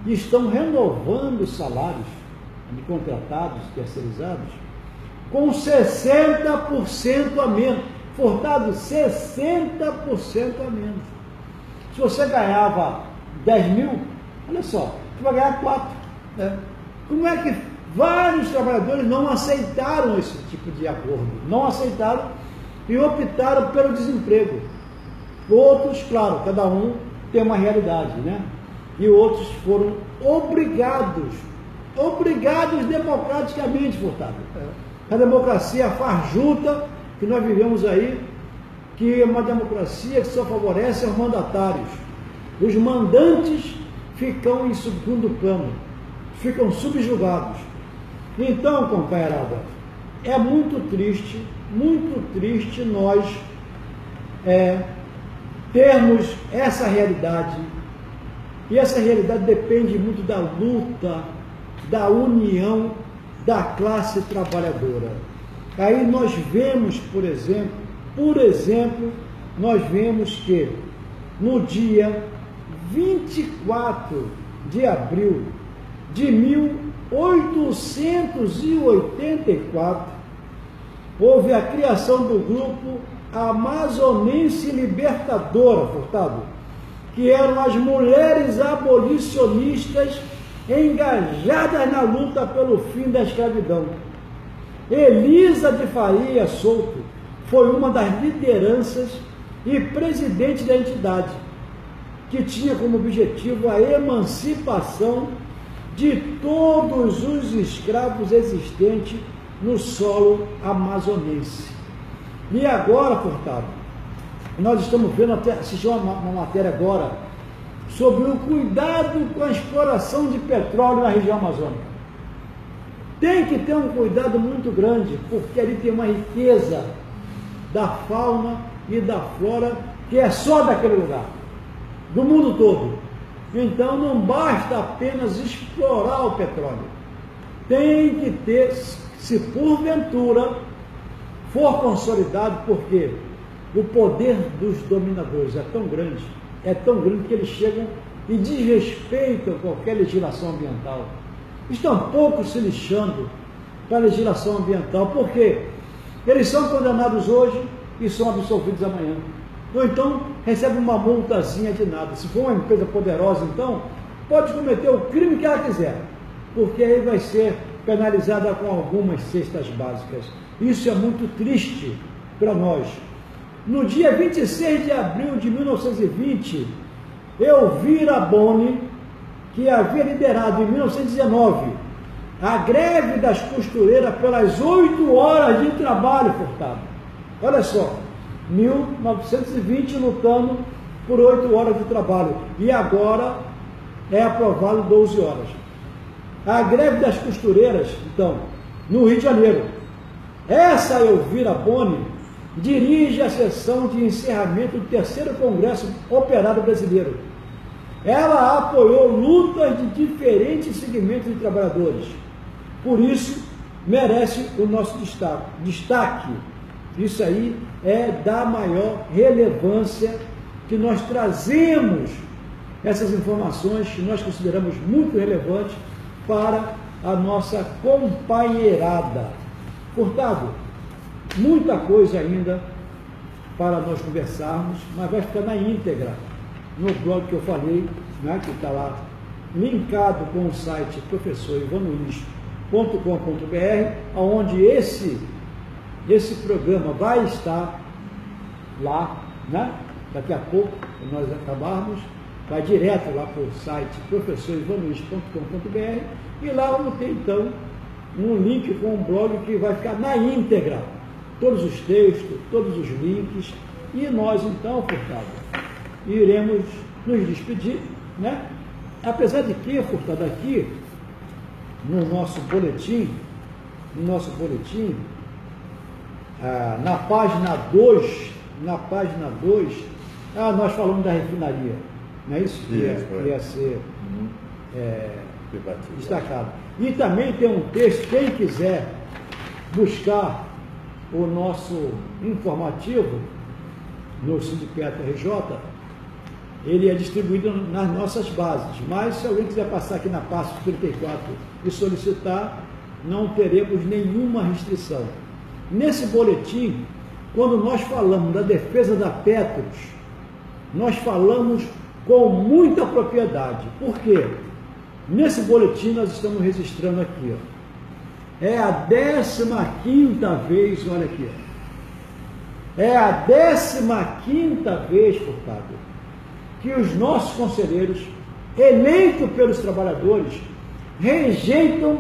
estão renovando os salários de contratados, terceirizados, com 60% a menos. Furtado, 60% a menos. Se você ganhava 10 mil, olha só, você vai ganhar 4. Né? Como é que vários trabalhadores não aceitaram esse tipo de acordo? Não aceitaram e optaram pelo desemprego. Outros, claro, cada um tem uma realidade, né? E outros foram obrigados democraticamente, Furtado. A democracia farjuta que nós vivemos aí, que é uma democracia que só favorece aos mandatários. Os mandantes ficam em segundo plano, ficam subjugados. Então, companheirada, é muito triste nós termos essa realidade, e essa realidade depende muito da luta, da união da classe trabalhadora. Aí nós vemos, por exemplo, nós vemos que no dia 24 de abril de 1884, houve a criação do grupo Amazonense Libertadora, Furtado, que eram as mulheres abolicionistas engajadas na luta pelo fim da escravidão. Elisa de Faria Souto foi uma das lideranças e presidente da entidade, que tinha como objetivo a emancipação de todos os escravos existentes no solo amazonense. E agora, Furtado, nós estamos vendo, assistindo uma matéria agora, sobre o cuidado com a exploração de petróleo na região amazônica. Tem que ter um cuidado muito grande, porque ali tem uma riqueza da fauna e da flora que é só daquele lugar, do mundo todo. Então não basta apenas explorar o petróleo. Tem que ter, se porventura for consolidado, porque o poder dos dominadores é tão grande que eles chegam e desrespeitam qualquer legislação ambiental. Estão pouco se lixando para a legislação ambiental, porque eles são condenados hoje e são absolvidos amanhã. Ou então recebe uma multazinha de nada. Se for uma empresa poderosa, então, pode cometer o crime que ela quiser, porque aí vai ser penalizada com algumas cestas básicas. Isso é muito triste para nós. No dia 26 de abril de 1920, Elvira Boni, que havia liderado em 1919 a greve das costureiras pelas 8 horas de trabalho, Furtado. Olha só, 1920 lutando por 8 horas de trabalho, e agora é aprovado 12 horas. A greve das costureiras, então, no Rio de Janeiro. Essa Elvira Boni dirige a sessão de encerramento do 3º Congresso Operário Brasileiro. Ela apoiou lutas de diferentes segmentos de trabalhadores. Por isso, merece o nosso destaque. Isso aí é da maior relevância, que nós trazemos essas informações que nós consideramos muito relevantes para a nossa companheirada. Furtado, muita coisa ainda para nós conversarmos, mas vai ficar na íntegra no blog que eu falei, né, que está lá linkado com o site professorivanunes.com.br, onde esse programa vai estar lá, né? Daqui a pouco, quando nós acabarmos, vai direto lá para o site professorivanunes.com.br, e lá vamos ter então um link com um blog que vai ficar na íntegra, todos os textos, todos os links, e nós então, Furtado, iremos nos despedir, né? Apesar de que, Furtado, aqui no nosso boletim, na página 2, nós falamos da refinaria, não é isso? Que ia ser destacado. E também tem um texto, quem quiser buscar o nosso informativo no Sindicato RJ, ele é distribuído nas nossas bases, mas se alguém quiser passar aqui na pasta 34 e solicitar, não teremos nenhuma restrição. Nesse boletim, quando nós falamos da defesa da Petros, nós falamos com muita propriedade. Por quê? Nesse boletim nós estamos registrando aqui, ó. É a 15ª vez, olha aqui, ó. É a 15ª vez, Furtado, que os nossos conselheiros, eleitos pelos trabalhadores, rejeitam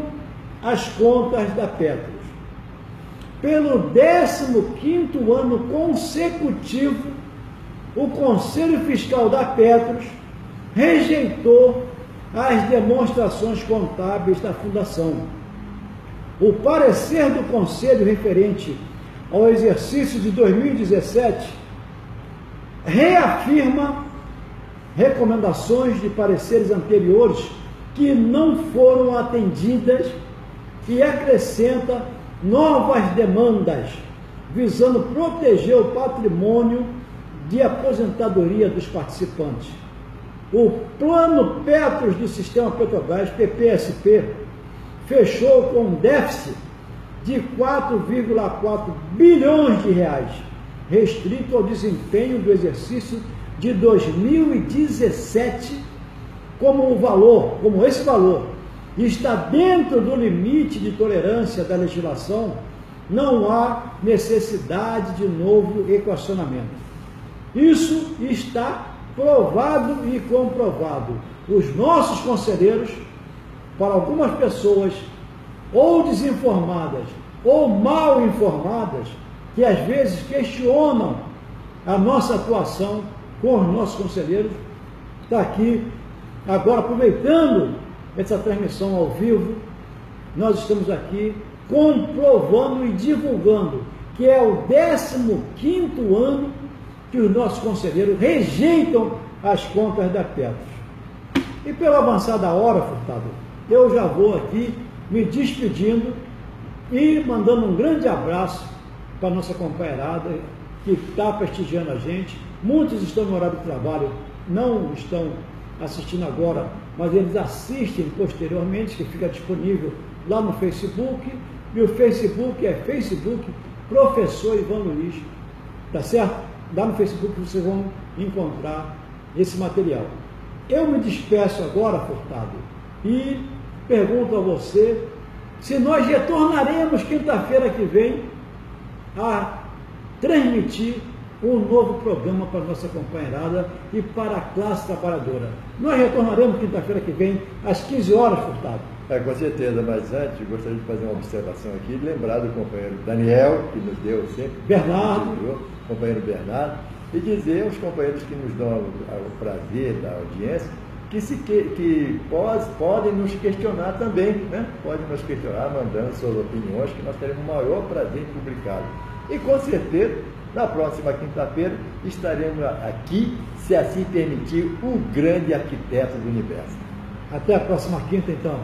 as contas da Petros. Pelo 15º ano consecutivo, o Conselho Fiscal da Petros rejeitou as demonstrações contábeis da Fundação. O parecer do Conselho referente ao exercício de 2017 reafirma recomendações de pareceres anteriores que não foram atendidas e acrescenta novas demandas, visando proteger o patrimônio de aposentadoria dos participantes. O Plano Petros do Sistema Petrobras, PPSP, fechou com um déficit de 4,4 bilhões de reais, restrito ao desempenho do exercício de 2017, como esse valor está dentro do limite de tolerância da legislação, não há necessidade de novo equacionamento. Isso está provado e comprovado. Os nossos conselheiros, para algumas pessoas ou desinformadas ou mal informadas, que às vezes questionam a nossa atuação com os nossos conselheiros, está aqui agora aproveitando essa transmissão ao vivo. Nós estamos aqui comprovando e divulgando que é o 15º ano que os nossos conselheiros rejeitam as contas da Petros. E pela avançada hora, Furtado, eu já vou aqui me despedindo e mandando um grande abraço para a nossa companheirada que está prestigiando a gente. Muitos estão no horário do trabalho, não estão assistindo agora, mas eles assistem posteriormente, que fica disponível lá no Facebook, e o Facebook é Facebook Professor Ivan Luiz, tá certo? Lá no Facebook vocês vão encontrar esse material. Eu me despeço agora, Furtado, e pergunto a você se nós retornaremos quinta-feira que vem a transmitir um novo programa para a nossa companheirada e para a classe trabalhadora. Nós retornaremos quinta-feira que vem, às 15 horas, Furtado. Com certeza, mas antes gostaria de fazer uma observação aqui, lembrar do companheiro Daniel, que nos deu sempre Bernardo, companheiro Bernardo, e dizer aos companheiros que nos dão o prazer da audiência que podem nos questionar também, né? Podem nos questionar mandando suas opiniões, que nós teremos o maior prazer em publicá-lo. E com certeza, na próxima quinta-feira, estaremos aqui, se assim permitir, o grande arquiteto do universo. Até a próxima quinta, então.